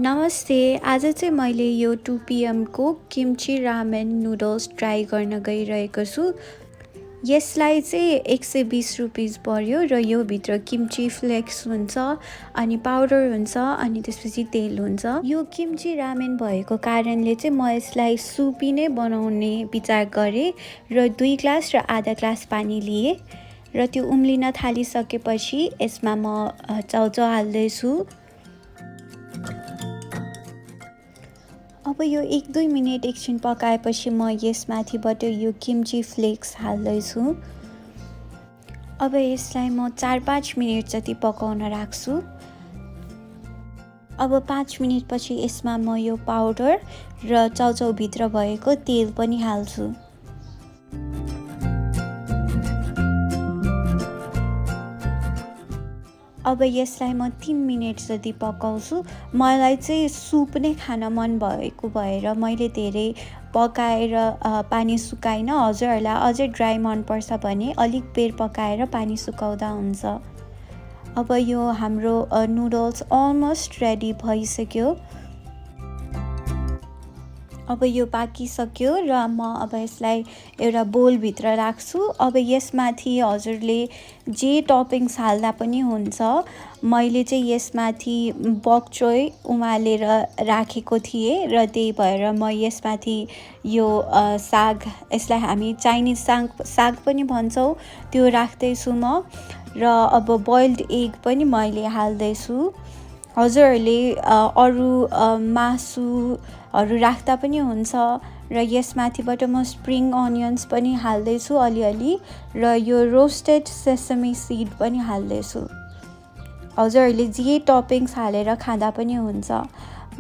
नमस्ते। आज चाहिँ मैले यो 2 को किम्ची रामेन नुडल्स ट्राई गर्न गइरहेको छु। यसलाई चाहिँ 120 रुपिस पर्यो र यो भित्र किम्ची फ्लेक्स हुन्छ अनि पाउडर हुन्छ अनि त्यसपछि तेल हुन्छ। यो किम्ची रामेन भएको कारणले चाहिँ म यसलाई सुपी नै बनाउने विचार गरेँ र 2 ग्लास र आधा ग्लास पानी लिए र त्यो उम्लिन थालिसकेपछि यसमा म चाउचाउ हाल्दैछु। अब यो 1-2 मिनेट एकछिन पकाएपछि म यसमाथिबाट यो किम्ची फ्लेक्स हाल्दैछु। अब यसलाई म 4-5 मिनेट जति पकाउन राख्छु। अब 5 मिनेटपछि यसमा म यो पाउडर र चाउचाउभित्र भएको तेल पनि हाल्छु। अब यसलाई म 3 मिनेट जति पकाउँछु। मलाई चाहिँ सुप नै खान मन भएको भएर मैले धेरै पकाएर पानी सुकाइन। हजुरहरूलाई अझै ड्राई मनपर्छ भने अलिक बेर पकाएर पानी सुकाउँदा हुन्छ। अब यो हाम्रो नुडल्स अलमोस्ट रेडी भइसक्यो। अब यो पाकिसक्यो र म अब यसलाई एउटा बोलभित्र राख्छु। अब यसमाथि हजुरले जे टपिङ्स हाल्दा पनि हुन्छ। मैले चाहिँ यसमाथि बक्चोइ उमालेर राखेको थिएँ र त्यही भएर म यसमाथि यो साग, यसलाई हामी चाइनिज साग पनि भन्छौँ, त्यो राख्दैछु म। र अब बोइल्ड एग पनि मैले हाल्दैछु। हजुरहरूले अरू मासुहरू राख्दा पनि हुन्छ र यसमाथिबाट म स्प्रिङ अनियन्स पनि हाल्दैछु अलिअलि र यो रोस्टेड सेसमी सिड पनि हाल्दैछु। हजुरहरूले जे टपिङ्स हालेर खाँदा पनि हुन्छ।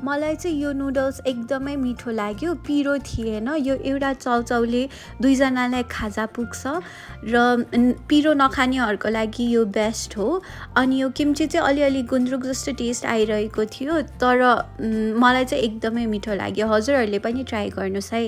मलाई चाहिँ यो नुडल्स एकदमै मिठो लाग्यो, पिरो थिएन। यो एउटा चाउचाउले 2 जनालाई खाजा पुग्छ र पिरो नखानेहरूको लागि यो बेस्ट हो। अनि यो किम्ची चाहिँ अलिअलि गुन्द्रुक जस्तो टेस्ट आइरहेको थियो, तर मलाई चाहिँ एकदमै मिठो लाग्यो। हजुरहरूले पनि ट्राई गर्नुहोस् है।